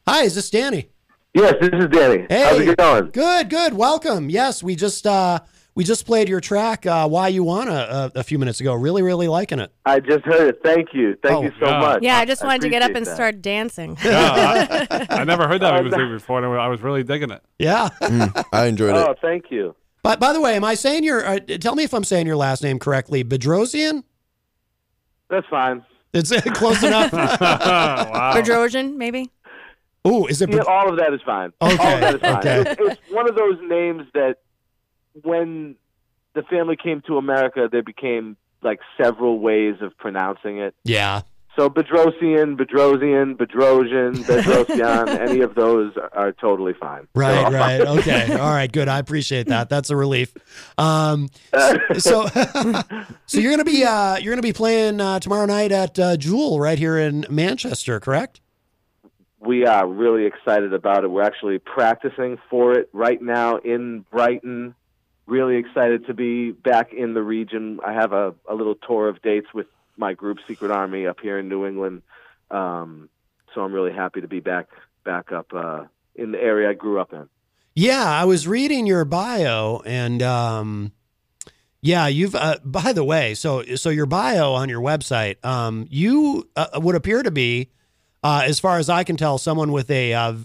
Hi, is this Danny? Yes, this is Danny. Hey, how's it going? Good. Welcome. Yes, we just played your track "Why You Wanna" a few minutes ago. Really liking it. I just heard it. Thank you. Thank you so much. Yeah, I just wanted to get up and that. start dancing. Yeah, I never heard that music before, and I was really digging it. Yeah, I enjoyed it. Oh, thank you. But by the way, am I saying your? Tell me if I'm saying your last name correctly. Bedrosian? That's fine. It's close enough. Wow. Bedrosian, maybe? Oh, is it? Yeah, all of that is fine. Okay. All of that is fine. Okay. It's one of those names that when the family came to America, there became like several ways of pronouncing it. Yeah. So Bedrosian, Bedrosian, any of those are totally fine. Right. Okay. All right. Good. I appreciate that. That's a relief. So you're gonna be playing tomorrow night at Jewel right here in Manchester, correct? We are really excited about it. We're actually practicing for it right now in Brighton. Really excited to be back in the region. I have a little tour of dates with my group Secret Army up here in New England. So I'm really happy to be back up in the area I grew up in. Yeah, I was reading your bio, and you've by the way, so your bio on your website, you would appear to be, as far as I can tell, someone with a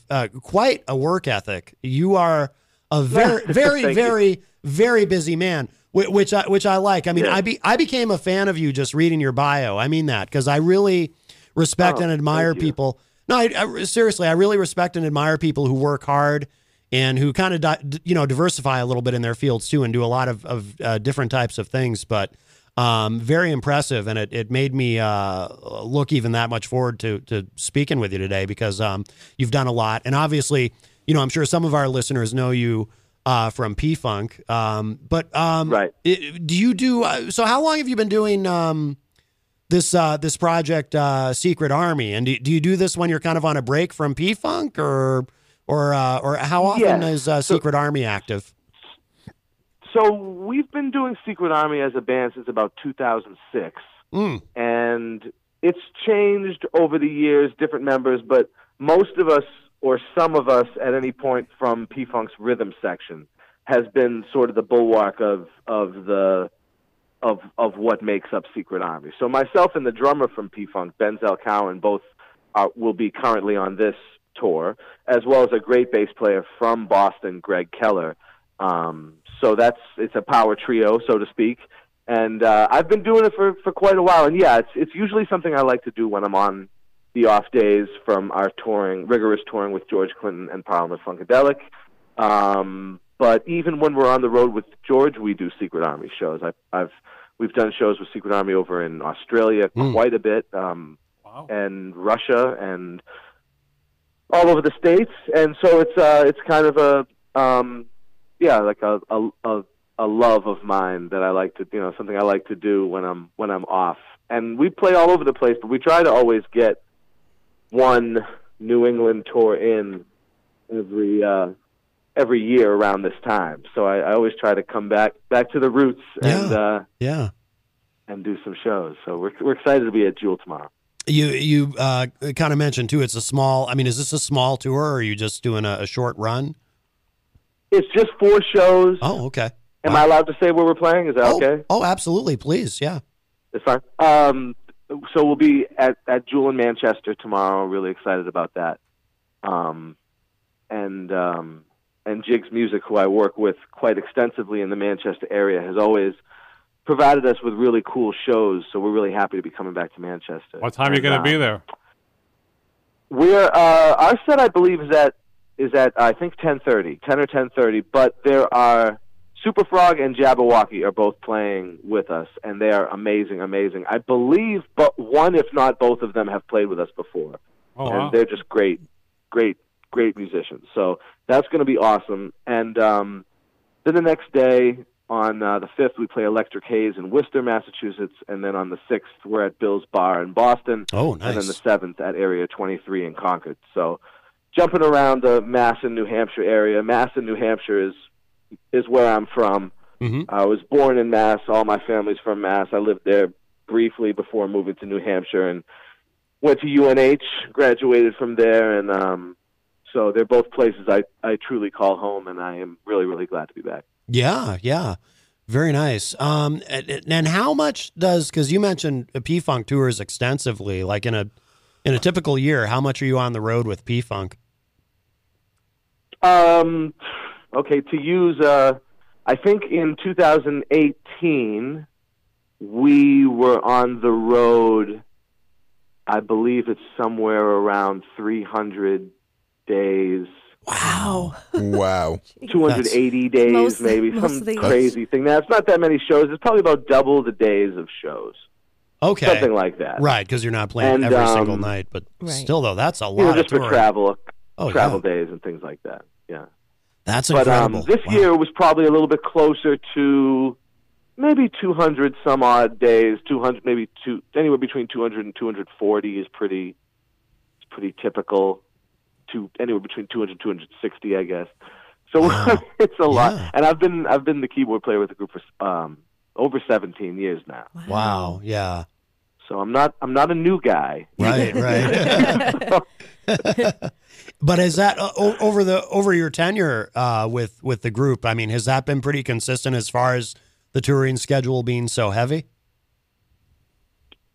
quite a work ethic. You are a very busy man, which I like. I mean, yeah. I became a fan of you just reading your bio. I mean that because I really respect and admire people. No, seriously, I really respect and admire people who work hard and who kind of diversify a little bit in their fields too, and do a lot of different types of things. But very impressive, and it made me look even that much forward to speaking with you today because you've done a lot, and obviously, I'm sure some of our listeners know you from PFunk, but right. Do you do? So how long have you been doing this project, Secret Army, and do you do this when you're kind of on a break from PFunk, or how often is Secret Army active? So we've been doing Secret Army as a band since about 2006, and it's changed over the years, different members, but most of us, or some of us at any point from P-Funk's rhythm section, has been sort of the bulwark of what makes up Secret Army. So myself and the drummer from P-Funk, Benzel Cowan, both will be currently on this tour, as well as a great bass player from Boston, Greg Keller. So it's a power trio, so to speak. And I've been doing it for quite a while. And yeah, it's usually something I like to do when I'm on the off days from our rigorous touring with George Clinton and Parliament Funkadelic. But even when we're on the road with George, we do Secret Army shows. We've done shows with Secret Army over in Australia quite a bit, Wow. and Russia, and all over the States. And so it's kind of a love of mine that I like to, something I like to do when I'm off. And we play all over the place, but we try to always get one New England tour in every year around this time. So I always try to come back to the roots and do some shows. So we're excited to be at Jewel tomorrow. You kind of mentioned too, it's a small. I mean, is this a small tour, or are you just doing a short run? It's just 4 shows. Oh, okay. Am I allowed to say where we're playing? Is that okay? Oh, absolutely. Please, yeah. It's fine. So we'll be at Jewel in Manchester tomorrow. Really excited about that. And Jigs Music, who I work with quite extensively in the Manchester area, has always provided us with really cool shows. So we're really happy to be coming back to Manchester. What time are you going to be there? We're our set, I believe, is at I think 10:30, 10 or 10:30. But there are Superfrog and Jabberwocky are both playing with us, and they are amazing. I believe, but one, if not both of them, have played with us before. Oh, and wow. they're just great musicians. So that's going to be awesome. And then the next day, on the 5th, we play Electric Haze in Worcester, Massachusetts, and then on the 6th, we're at Bill's Bar in Boston. Oh, nice. And then the 7th at Area 23 in Concord. So jumping around the Mass and New Hampshire area. Mass and New Hampshire is where I'm from. Mm-hmm. I was born in Mass. All my family's from Mass. I lived there briefly before moving to New Hampshire and went to UNH, graduated from there, and So they're both places I truly call home, and I am really, really glad to be back. Yeah, yeah. Very nice. And how much does, because you mentioned PFunk tours extensively, like in a typical year, how much are you on the road with PFunk? Okay, to use, I think in 2018, we were on the road, I believe it's somewhere around 300 days. Wow. Wow. 280 days, maybe, some crazy thing. Now, it's not that many shows. It's probably about double the days of shows. Okay. Something like that. Right, because you're not playing every single night. But still, though, that's a lot just of for touring. travel days and things like that. Yeah. That's incredible. But this year was probably a little bit closer to maybe 200 some odd days. 200, maybe anywhere between 200 and 240 is pretty typical. Anywhere between 200 and 260, I guess. So it's a lot. And I've been the keyboard player with the group for over 17 years now. Wow. Yeah. So I'm not a new guy. Right. But is that over your tenure with the group? I mean, has that been pretty consistent as far as the touring schedule being so heavy?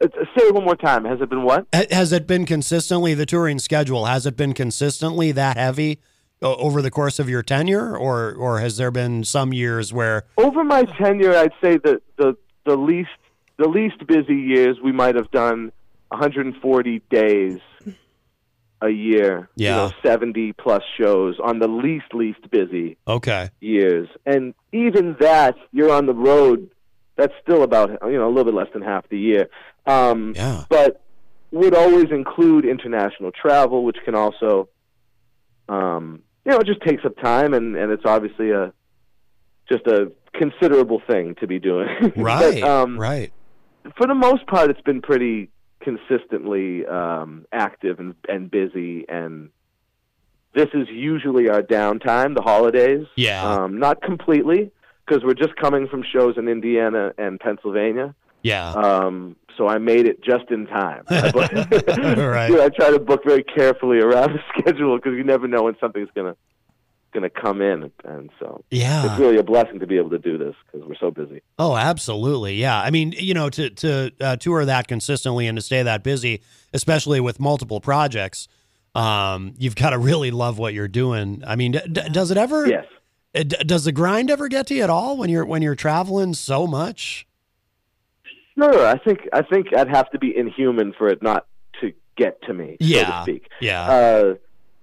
Say it one more time. Has it been what? Has it been consistently, the touring schedule, has it been consistently that heavy over the course of your tenure, or has there been some years where... Over my tenure, I'd say that the least busy years we might have done 140 days a year. Yeah. 70 plus shows on the least busy years. And even that, you're on the road, that's still about a little bit less than half the year. But would always include international travel, which can also, it just takes up time, and it's obviously just a considerable thing to be doing. Right, right. For the most part, it's been pretty consistently active and busy, and this is usually our downtime, the holidays. Yeah. Not completely, because we're just coming from shows in Indiana and Pennsylvania. Yeah. So I made it just in time. Right. I try to book very carefully around the schedule because you never know when something's gonna come in, and so it's really a blessing to be able to do this because we're so busy. Oh, absolutely, yeah. I mean, to tour that consistently and to stay that busy, especially with multiple projects, you've got to really love what you're doing. I mean, does it ever? Yes. Does the grind ever get to you at all when you're traveling so much? Sure, I think I'd have to be inhuman for it not to get to me, so to speak. Yeah.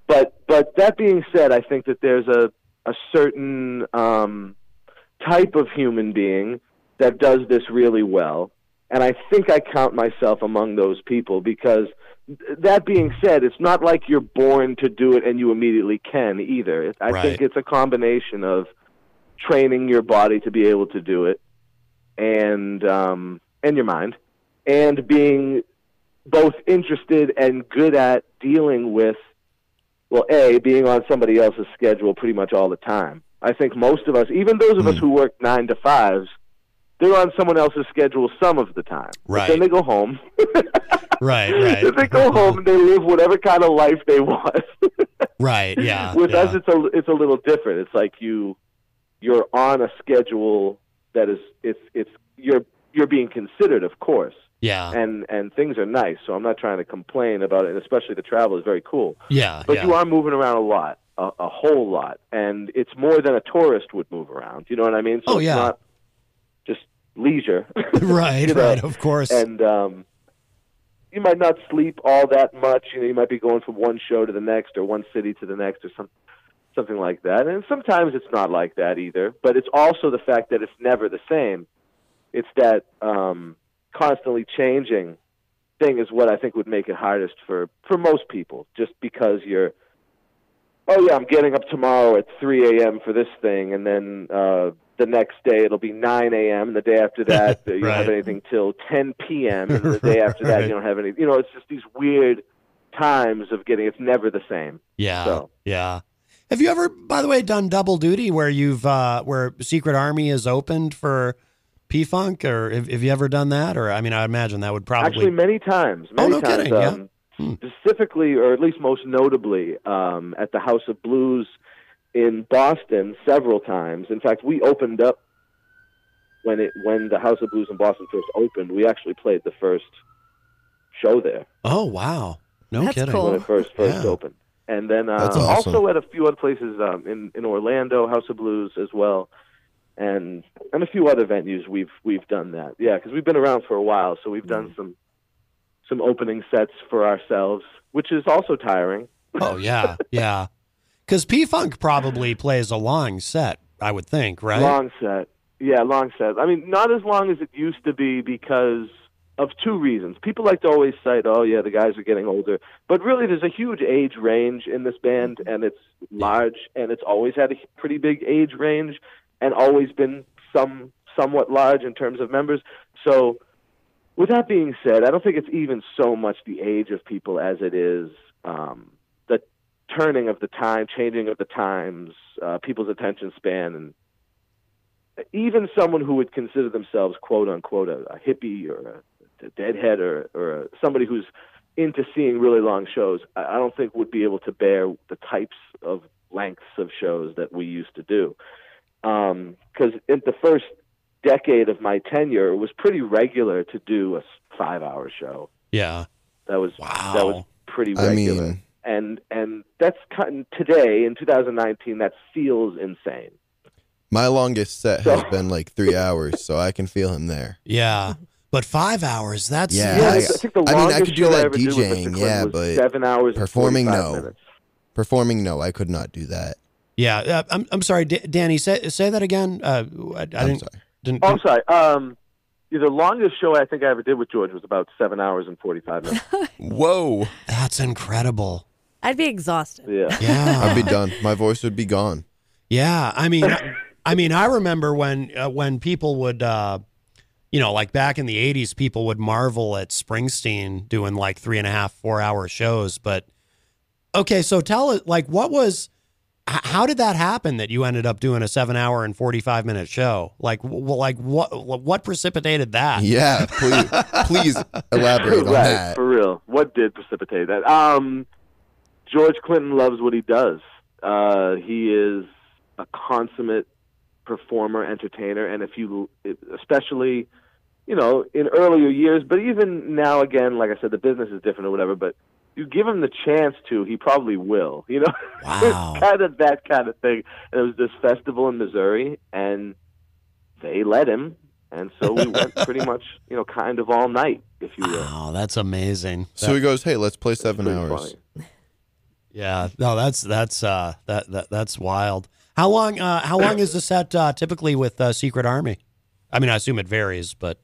But that being said, I think that there's a certain type of human being that does this really well, and I think I count myself among those people because that being said, it's not like you're born to do it and you immediately can either. I think it's a combination of training your body to be able to do it and your mind, and being both interested and good at dealing with, being on somebody else's schedule pretty much all the time. I think most of us, even those of us who work 9 to 5s, they're on someone else's schedule some of the time. Right. But then they go home. Right. They go home and they live whatever kind of life they want. Right. Yeah. With us, it's a little different. It's like you're on a schedule that is you're being considered, of course. Yeah. And things are nice, so I'm not trying to complain about it, and especially the travel is very cool. Yeah. But you are moving around a lot, a whole lot, and it's more than a tourist would move around. You know what I mean? So it's not just leisure. Right, right, of course. And you might not sleep all that much. You might be going from one show to the next or one city to the next or something like that. And sometimes it's not like that either. But it's also the fact that it's never the same. It's that constantly changing thing is what I think would make it hardest for most people, just because I'm getting up tomorrow at 3 a.m. for this thing, and then the next day it'll be 9 a.m., and the day after that you don't have anything till 10 p.m., and the day after that you don't have any. It's just these weird times of it's never the same. Yeah, so. Yeah. Have you ever, by the way, done double duty where where Secret Army is opened for PFunk, or have you ever done that? Or I mean, I imagine that would probably actually many times. No kidding. specifically, or at least most notably, at the House of Blues in Boston several times. In fact, we opened up when the House of Blues in Boston first opened. We actually played the first show there. Oh, wow. No kidding. Cool. When it first opened. And then That's awesome. also at a few other places in Orlando, House of Blues as well, and a few other venues we've done that. Yeah, because we've been around for a while, so we've done some opening sets for ourselves, which is also tiring. Oh, yeah, yeah. Because P-Funk probably plays a long set, I would think, right? Long set. Yeah, long set. I mean, not as long as it used to be because of two reasons. People like to always cite, oh, yeah, the guys are getting older. But really, there's a huge age range in this band, and it's large, and it's always had a pretty big age range and always been somewhat large in terms of members. So with that being said, I don't think it's even so much the age of people as it is the turning of the time, changing of the times, people's attention span, and even someone who would consider themselves, quote unquote, a hippie or a deadhead or somebody who's into seeing really long shows, I don't think would be able to bear the types of lengths of shows that we used to do. Because in the first decade of my tenure, it was pretty regular to do a 5-hour show. Yeah. That was pretty I regular. mean, and that's today in 2019, that feels insane. my longest set has been like 3 hours, so I can feel him there. Yeah. But 5 hours, that's... Yeah, I think the I mean, I longest could do show that ever did with DJing, Mr. yeah, Clinton was but 7 hours performing, and 45 no. minutes. Performing, no, I could not do that. Yeah, I'm sorry, Danny, say that again. I didn't... sorry. I'm sorry. The longest show I think I ever did with George was about 7 hours and 45 minutes. Whoa. That's incredible. I'd be exhausted. Yeah. Yeah. I'd be done. My voice would be gone. Yeah, I mean, I remember when people would, like back in the 80s, people would marvel at Springsteen doing like 3.5, 4 hour shows. But okay, so tell it, like, how did that happen that you ended up doing a 7 hour and 45 minute show? Like what precipitated that? Yeah, please elaborate on Right, that. for real. What did precipitate that? George Clinton loves what he does. He is a consummate performer, entertainer, and especially, in earlier years, but even now, again, like I said, the business is different or whatever, but you give him the chance to, he probably will, Wow. It's kind of that kind of thing. And it was this festival in Missouri, and they let him, and so we went pretty much, kind of all night, if you will. Wow, that's amazing. So he goes, "Hey, let's play 7 Pretty hours." funny. Yeah, no, that's wild. How long is the set typically with Secret Army? I mean, I assume it varies, but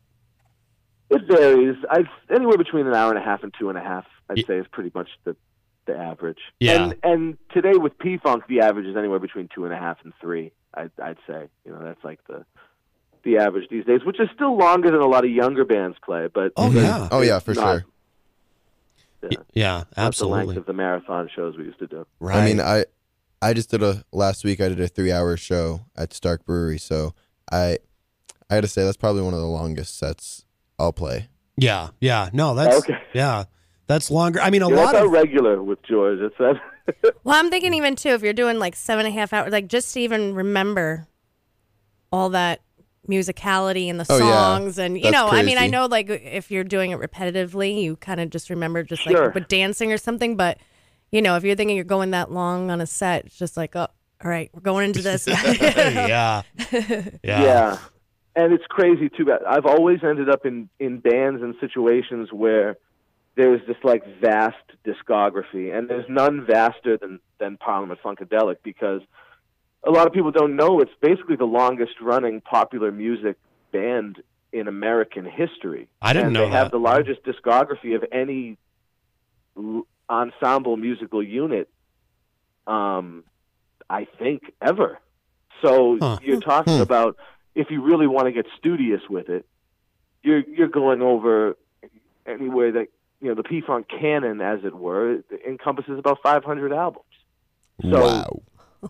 It varies. Anywhere between an hour and a half and 2.5, I'd say, is pretty much the average. Yeah. And today with P-Funk, the average is anywhere between 2.5 and 3. I'd say, that's like the average these days, which is still longer than a lot of younger bands play. But Oh, yeah. Oh yeah, for sure. yeah, Not the absolutely. length of the marathon shows we used to do. Right. I mean, I just did last week I did a 3-hour show at Stark Brewery, so I had to say that's probably one of the longest sets I'll play. Yeah. No, that's Okay. Yeah, that's longer. I mean, a Yeah, lot that's of regular with George. It's that. Well, I'm thinking even too, if you're doing like 7.5 hours, like just to even remember all that musicality and the Oh, yeah. songs and That's I mean, I crazy. know like if you're doing it repetitively, you kind of just remember just Sure. like with dancing or something. But if you're thinking you're going that long on a set, it's just like, oh, all right, we're going into this. yeah. Yeah. And it's crazy, too. I've always ended up in bands and situations where there's this, like, vast discography, and there's none vaster than Parliament Funkadelic, because a lot of people don't know it's basically the longest-running popular music band in American history. I didn't know they have that. the largest discography of any ensemble musical unit, I think, ever. So you're talking about, if you really want to get studious with it, you're going over anywhere that, the P-Funk canon, as it were, encompasses about 500 albums. So Wow.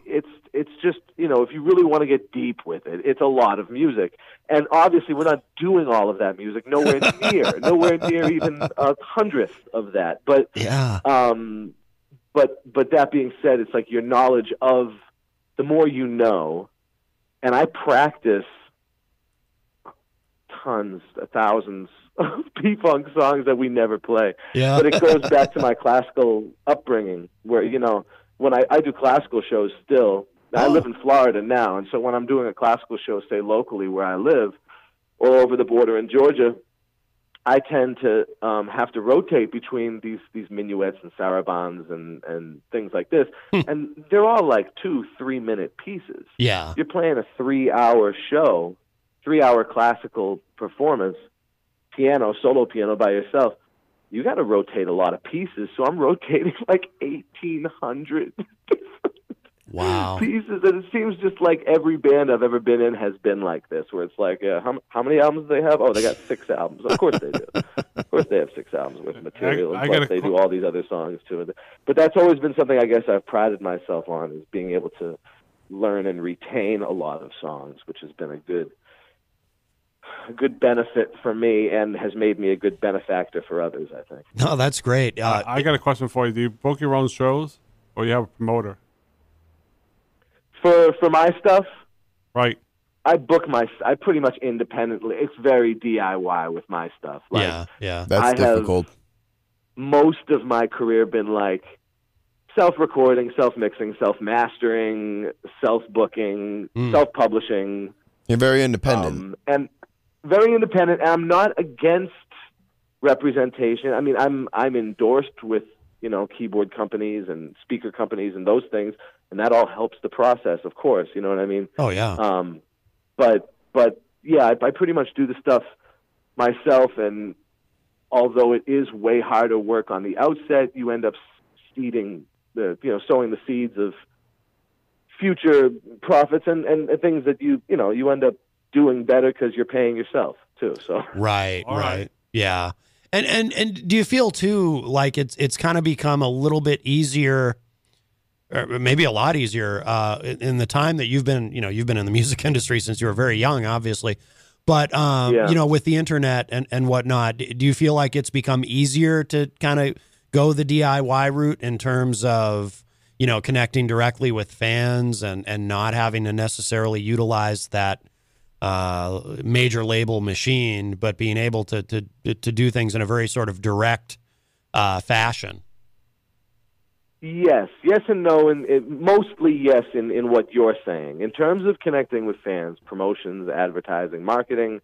it's just, if you really want to get deep with it, it's a lot of music. And obviously we're not doing all of that music, nowhere near even a hundredth of that. But yeah. But that being said, it's like your knowledge of the more you know, and I practice thousands of P-Funk songs that we never play. Yeah. But it goes back to my classical upbringing where, when I do classical shows still, I live in Florida now, and so when I'm doing a classical show, say locally where I live, or over the border in Georgia, I tend to have to rotate between these minuets and sarabands and things like this, and they're all like 2-3 minute pieces. Yeah, you're playing a 3-hour show, 3-hour classical performance, solo piano by yourself. You got to rotate a lot of pieces, so I'm rotating like 1,800 wow pieces, and it seems just like every band I've ever been in has been like this, where it's like, how many albums do they have? Oh, they got 6 albums. Of course they do. Of course they have 6 albums with material, and plus they do all these other songs too. But that's always been something I guess I've prided myself on, is being able to learn and retain a lot of songs, which has been a good benefit for me and has made me a good benefactor for others, I think. No, that's great. I got a question for you. Do you book your own shows, or you have a promoter? For my stuff, right? I pretty much independently. It's very DIY with my stuff. Like, yeah. That's difficult. Most of my career been like self-recording, self-mixing, self-mastering, self-booking, self-publishing. You're very independent. And very independent. And I'm not against representation. I mean, I'm endorsed with, keyboard companies and speaker companies and those things, and that all helps the process, of course. You know what I mean? Oh yeah. But yeah, I pretty much do the stuff myself, and although it is way harder work on the outset, you end up sowing the seeds of future profits and things that you end up doing better because you're paying yourself too. So right. Yeah. And do you feel too like it's kind of become a little bit easier, or maybe a lot easier, in the time that you've been in the music industry since you were very young, obviously, but with the internet and whatnot, do you feel like it's become easier to kind of go the DIY route in terms of connecting directly with fans and not having to necessarily utilize that major label machine, but being able to do things in a very sort of direct fashion? Yes and no, and mostly yes in what you're saying. In terms of connecting with fans, promotions, advertising, marketing,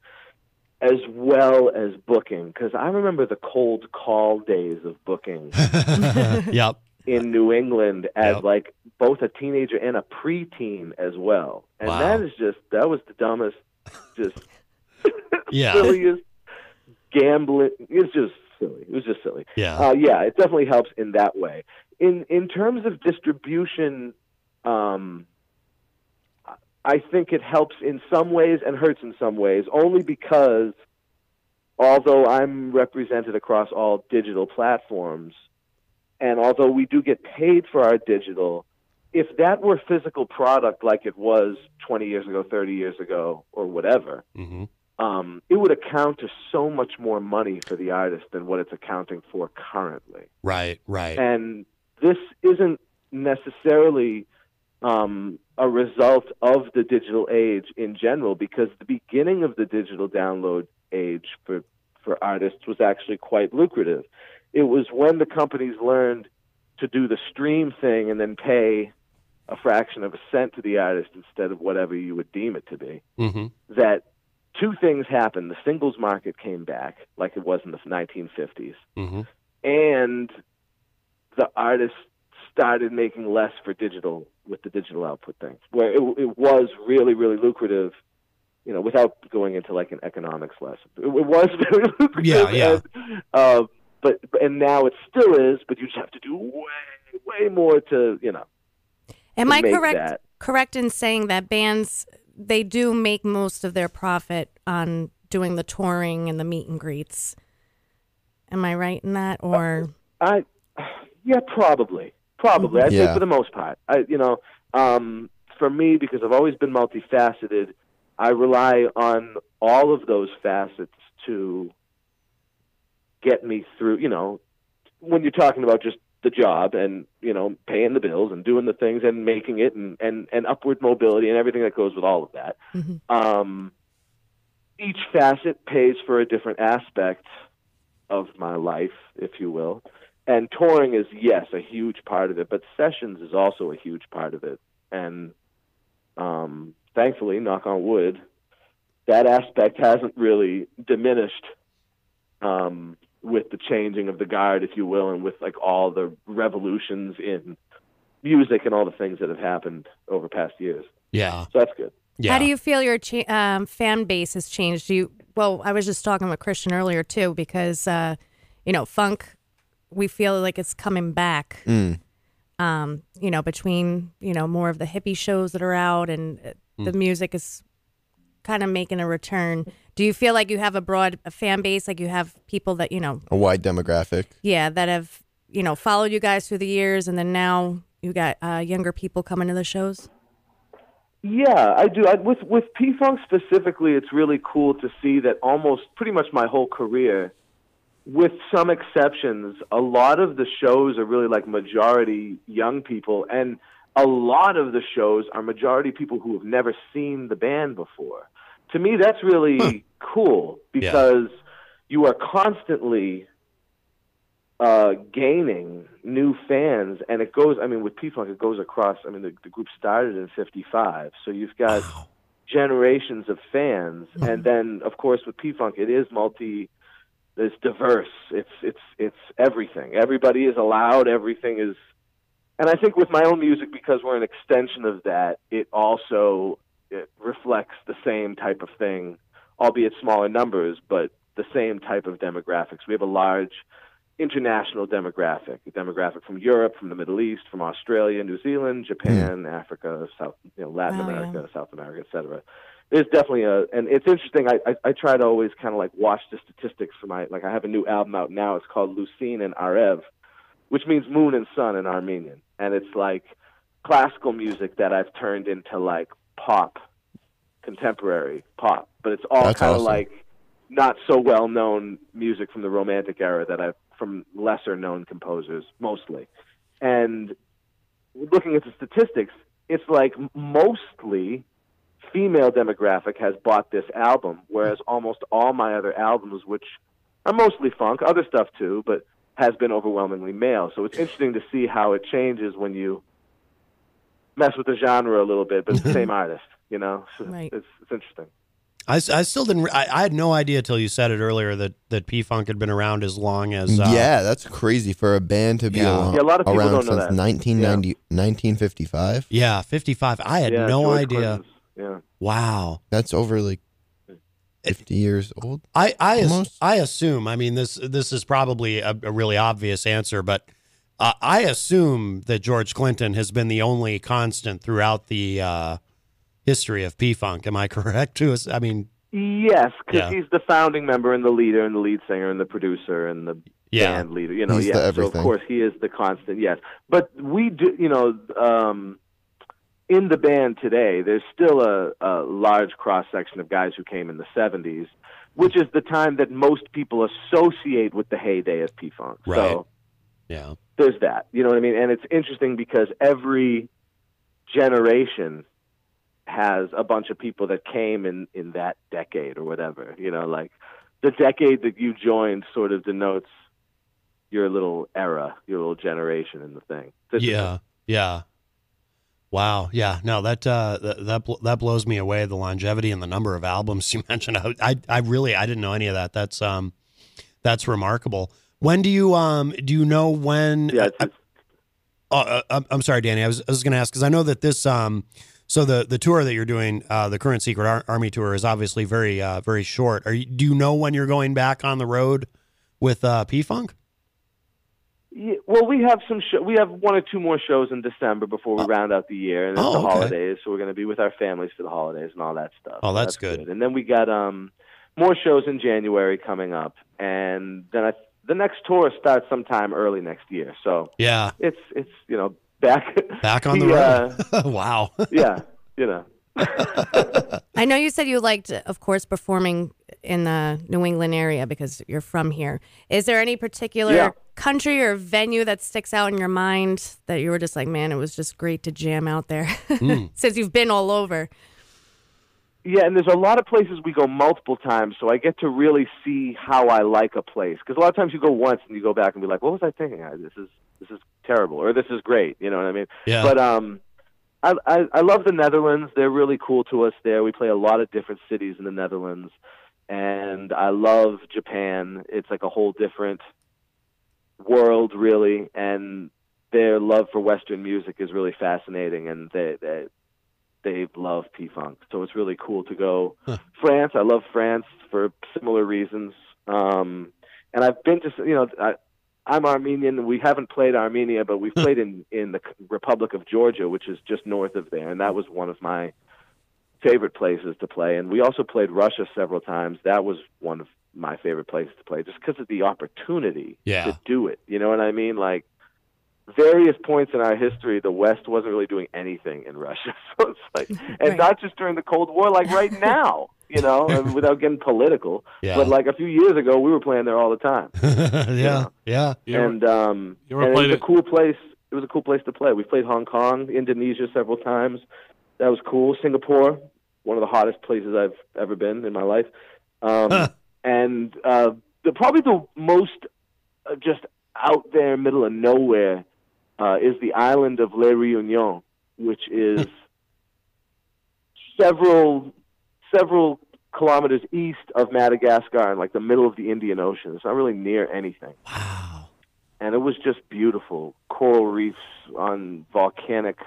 as well as booking, because I remember the cold call days of booking. Yep. In New England as like both a teenager and a preteen as well. And that was the dumbest, just silliest gambling. It's just silly. It was just silly. Yeah. It definitely helps in that way. In terms of distribution, I think it helps in some ways and hurts in some ways, only because although I'm represented across all digital platforms, and although we do get paid for our digital, if that were physical product like it was 20 years ago, 30 years ago, or whatever, it would account to so much more money for the artist than what it's accounting for currently. Right. And this isn't necessarily a result of the digital age in general, because the beginning of the digital download age for artists was actually quite lucrative. It was when the companies learned to do the stream thing and then pay a fraction of a cent to the artist instead of whatever you would deem it to be, that two things happened. The singles market came back like it was in the 1950s, and the artists started making less for digital with the digital output thing, where it was really, really lucrative, without going into like an economics lesson. It was very lucrative. Yeah. And now it still is, but you just have to do way, way more to, Am to I make correct in saying that bands, they do make most of their profit on doing the touring and the meet and greets? Am I right in that? Or probably. I'd say for the most part. for me, because I've always been multifaceted, I rely on all of those facets to get me through, when you're talking about just the job and, paying the bills and doing the things and making it and upward mobility and everything that goes with all of that. Mm-hmm. Each facet pays for a different aspect of my life, if you will. And touring is, yes, a huge part of it, but sessions is also a huge part of it. And thankfully, knock on wood, that aspect hasn't really diminished with the changing of the guard, if you will, and with like all the revolutions in music and all the things that have happened over past years. Yeah. So that's good. Yeah. How do you feel your fan base has changed? Well, I was just talking with Christian earlier too, because funk, we feel like it's coming back. Between more of the hippie shows that are out and the music is kind of making a return. Do you feel like you have a broad fan base, like you have people that a wide demographic? Yeah, that have followed you guys through the years, and then now you got younger people coming to the shows? Yeah, I do. With PFunk specifically, it's really cool to see that almost pretty much my whole career, with some exceptions, a lot of the shows are really like majority young people, and a lot of the shows are majority people who have never seen the band before. To me, that's really cool because you are constantly gaining new fans, and it goes, with PFunk, it goes across, the group started in 55, so you've got generations of fans, and then, of course, with PFunk, it is it's diverse, it's everything. Everybody is allowed, everything is, and I think with my own music, because we're an extension of that, it reflects the same type of thing, albeit smaller numbers, but the same type of demographics. We have a large international demographic, a demographic from Europe, from the Middle East, from Australia, New Zealand, Japan, Africa, Latin America, South America, etc. There's definitely and it's interesting. I try to always kind of like watch the statistics for I have a new album out now. It's called Lucine and Arev, which means moon and sun in Armenian, and it's like classical music that I've turned into like pop, contemporary pop, but it's all kind of like not so well known music from the Romantic era from lesser known composers mostly. And looking at the statistics, it's like mostly female demographic has bought this album, whereas almost all my other albums, which are mostly funk, other stuff too, but has been overwhelmingly male. So it's interesting to see how it changes when you mess with the genre a little bit, but it's the same artist, So right. It's interesting. I still didn't. I had no idea till you said it earlier that P-Funk had been around as long as. Yeah, that's crazy for a band to be a lot of people around don't know since that. 1955. Yeah, 55. I had no George idea. Clinton's, yeah. Wow, that's over like 50 years old. I assume. This is probably a really obvious answer, but I assume that George Clinton has been the only constant throughout the history of P-Funk. Am I correct? Yes, because he's the founding member and the leader and the lead singer and the producer and the band leader. He's the everything. So of course he is the constant. Yes, but we do. In the band today, there's still a large cross section of guys who came in the 70s, which is the time that most people associate with the heyday of P-Funk. Right. So there's that. You know what I mean? And it's interesting because every generation has a bunch of people that came in that decade or whatever, like the decade that you joined sort of denotes your little era, your little generation in the thing. Yeah. Wow. Yeah. No, that blows me away. The longevity and the number of albums you mentioned. I didn't know any of that. That's remarkable. When do you know when? Yeah. I'm sorry, Danny. I was going to ask because I know that this so the tour that you're doing, the current Secret Army tour, is obviously very very short. Do you know when you're going back on the road with P-Funk? Yeah, well, we have we have 1 or 2 more shows in December before we round out the year, and it's the holidays, so we're going to be with our families for the holidays and all that stuff. Oh, that's good. And then we got more shows in January coming up, and then the next tour starts sometime early next year. So yeah, it's back on the road. Wow. Yeah, you know. I know you said you liked, of course, performing in the New England area because you're from here. Is there any particular country or venue that sticks out in your mind that you were just like, man, it was just great to jam out there since you've been all over? Yeah, and there's a lot of places we go multiple times, so I get to really see how I like a place. Because a lot of times you go once and you go back and be like, what was I thinking? This is terrible, or this is great. You know what I mean? Yeah. But I love the Netherlands. They're really cool to us there. We play a lot of different cities in the Netherlands. And I love Japan. It's like a whole different world, really. And their love for Western music is really fascinating. And they love P-Funk. So it's really cool to go. France, I love France for similar reasons. And I've been to, I'm Armenian. We haven't played Armenia, but we've played in the Republic of Georgia, which is just north of there. And that was one of my favorite places to play. And we also played Russia several times. That was one of my favorite places to play just because of the opportunity to do it. You know what I mean? Like, various points in our history, the West wasn't really doing anything in Russia. So it's like, and not just during the Cold War, like right now, you know, and without getting political. Yeah. But like a few years ago, we were playing there all the time. Yeah. And it was a cool place. It was a cool place to play. We played Hong Kong, Indonesia several times. That was cool. Singapore, one of the hottest places I've ever been in my life. And probably the most just out there, middle of nowhere, is the island of La Réunion, which is several kilometers east of Madagascar in like the middle of the Indian Ocean. It's not really near anything. Wow. And it was just beautiful. Coral reefs on volcanic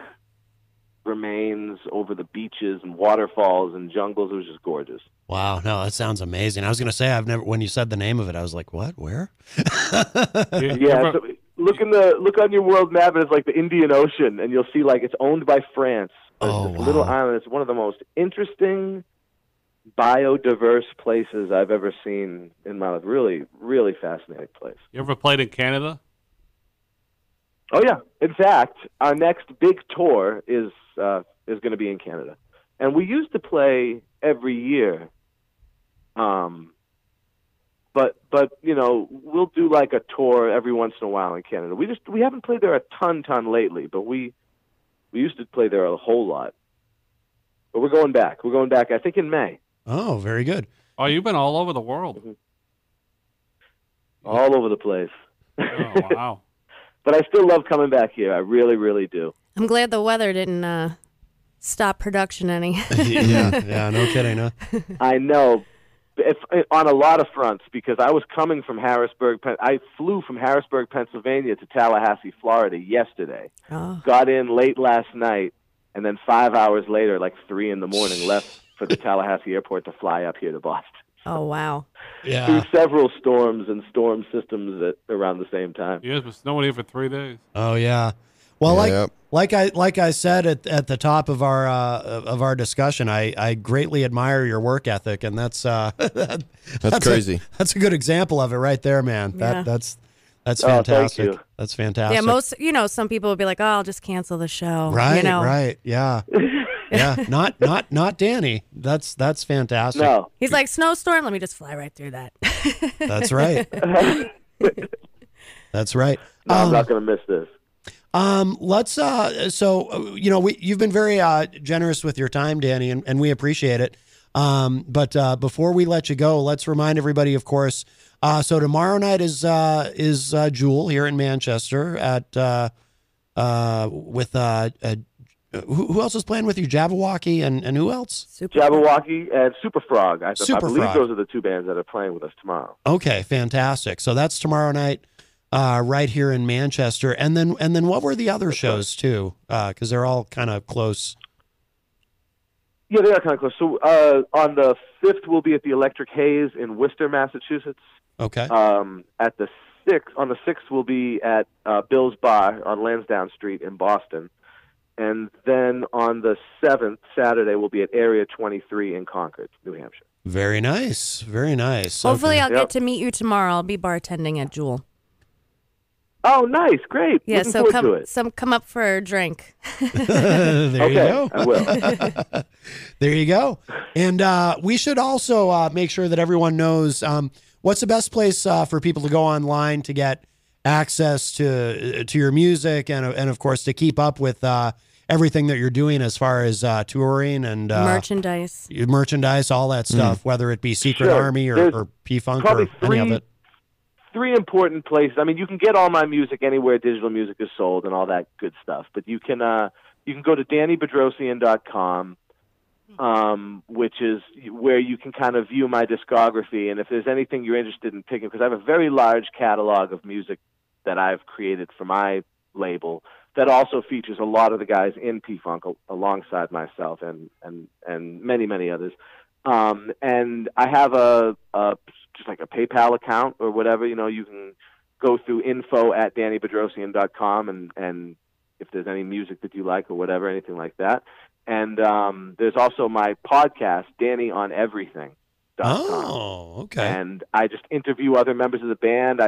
remains over the beaches and waterfalls and jungles. It was just gorgeous. Wow, no, that sounds amazing. I was going to say, when you said the name of it, I was like, what, where? Yeah, so look on your world map, and it's like the Indian Ocean, and you'll see like it's owned by France. It's this little island. It's one of the most interesting, biodiverse places I've ever seen in my life. Really, really fascinating place. You ever played in Canada? Oh yeah. In fact, our next big tour is going to be in Canada, and we used to play every year. But you know, we'll do like a tour every once in a while in Canada. We haven't played there a ton lately, but we used to play there a whole lot. But we're going back. We're going back, I think, in May. Oh, very good. Oh, you've been all over the world. Mm-hmm. All over the place. Oh, wow. But I still love coming back here. I really, really do. I'm glad the weather didn't stop production any. yeah, no kidding, huh? I know. On a lot of fronts, because I was coming from Harrisburg. I flew from Harrisburg, Pennsylvania to Tallahassee, Florida yesterday. Oh. Got in late last night, and then 5 hours later, like 3 a.m, left for the Tallahassee airport to fly up here to Boston. Oh, wow. Yeah. Through several storms and storm systems around the same time. Yeah, it's been snowing here for 3 days. Oh, yeah. Well, like I said at the top of our discussion, I greatly admire your work ethic, and that's crazy. That's a good example of it right there, man. Yeah. That's fantastic. Thank you. That's fantastic. Yeah, some people would be like, "Oh, I'll just cancel the show." Right, you know? right, yeah, yeah. Not Danny. That's fantastic. No, he's like, snowstorm. Let me just fly right through that. That's right. That's right. No, I'm not going to miss this. Let's you've been very generous with your time, Danny, and we appreciate it. But before we let you go, let's remind everybody, of course. So tomorrow night is Jewel here in Manchester at with who else is playing with you? Jabberwocky and who else? Jabberwocky and Superfrog. I believe Superfrog. those are the two bands that are playing with us tomorrow. Okay, fantastic. So that's tomorrow night. Right here in Manchester, and then what were the other shows too? Because they're all kind of close. Yeah, they are kind of close. So on the 5th, we'll be at the Electric Haze in Worcester, Massachusetts. Okay. On the 6th, we'll be at Bill's Bar on Lansdowne Street in Boston, and then on the 7th, Saturday, we'll be at Area 23 in Concord, New Hampshire. Very nice, very nice. Hopefully, I'll get to meet you tomorrow. I'll be bartending at Jewel. Oh, nice, great. Yeah, Looking so forward to it. come up for a drink. There you go. I will. There you go. And we should also make sure that everyone knows what's the best place for people to go online to get access to your music and of course to keep up with everything that you're doing as far as touring and merchandise, all that stuff, whether it be Secret Army or PFunk or any of it. Three important places. I mean, you can get all my music anywhere digital music is sold and all that good stuff. But you can go to DannyBedrosian.com, which is where you can kind of view my discography. And if there's anything you're interested in picking, because I have a very large catalog of music that I've created for my label that also features a lot of the guys in PFunk alongside myself and many, many others. And I have just like a PayPal account or whatever, you can go through info@DannyBedrosian.com and if there's any music that you like or whatever, anything like that. And there's also my podcast, DannyOnEverything.com. Oh, okay. And I just interview other members of the band.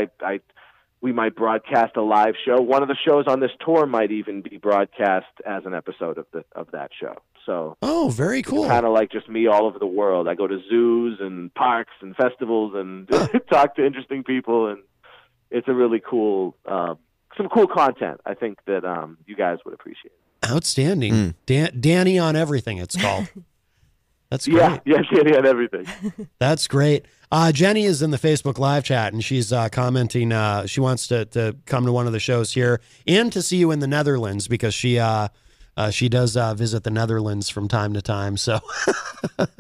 We might broadcast a live show. One of the shows on this tour might even be broadcast as an episode of that show. So, very cool. Kind of like just me all over the world. I go to zoos and parks and festivals and talk to interesting people, and it's a really cool, some cool content. I think that you guys would appreciate. Outstanding, Danny on Everything. It's called. That's great. Yeah, Danny on Everything. That's great. Jenny is in the Facebook live chat, and she's commenting. She wants to come to one of the shows here and to see you in the Netherlands because she does visit the Netherlands from time to time. So,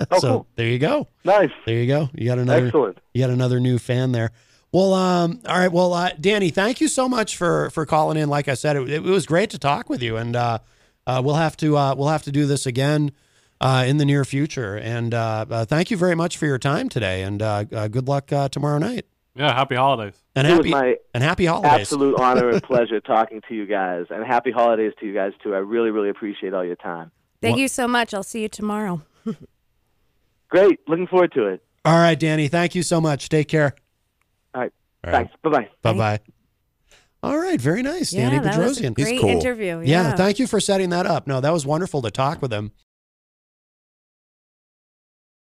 cool. There you go. Nice. There you go. You got another. Excellent. You got another new fan there. Well, all right. Well, Danny, thank you so much for calling in. Like I said, it was great to talk with you, and we'll have to do this again in the near future. And thank you very much for your time today. And good luck tomorrow night. Yeah, happy holidays. And it was my happy holidays. Absolute honor and pleasure talking to you guys. And happy holidays to you guys, too. I really, really appreciate all your time. Thank you so much. I'll see you tomorrow. Great. Looking forward to it. All right, Danny. Thank you so much. Take care. All right. Thanks. Bye-bye. Bye-bye. All right. Very nice. Yeah, Danny that was a Bedrosian. great interview. Yeah. Thank you for setting that up. No, that was wonderful to talk with him.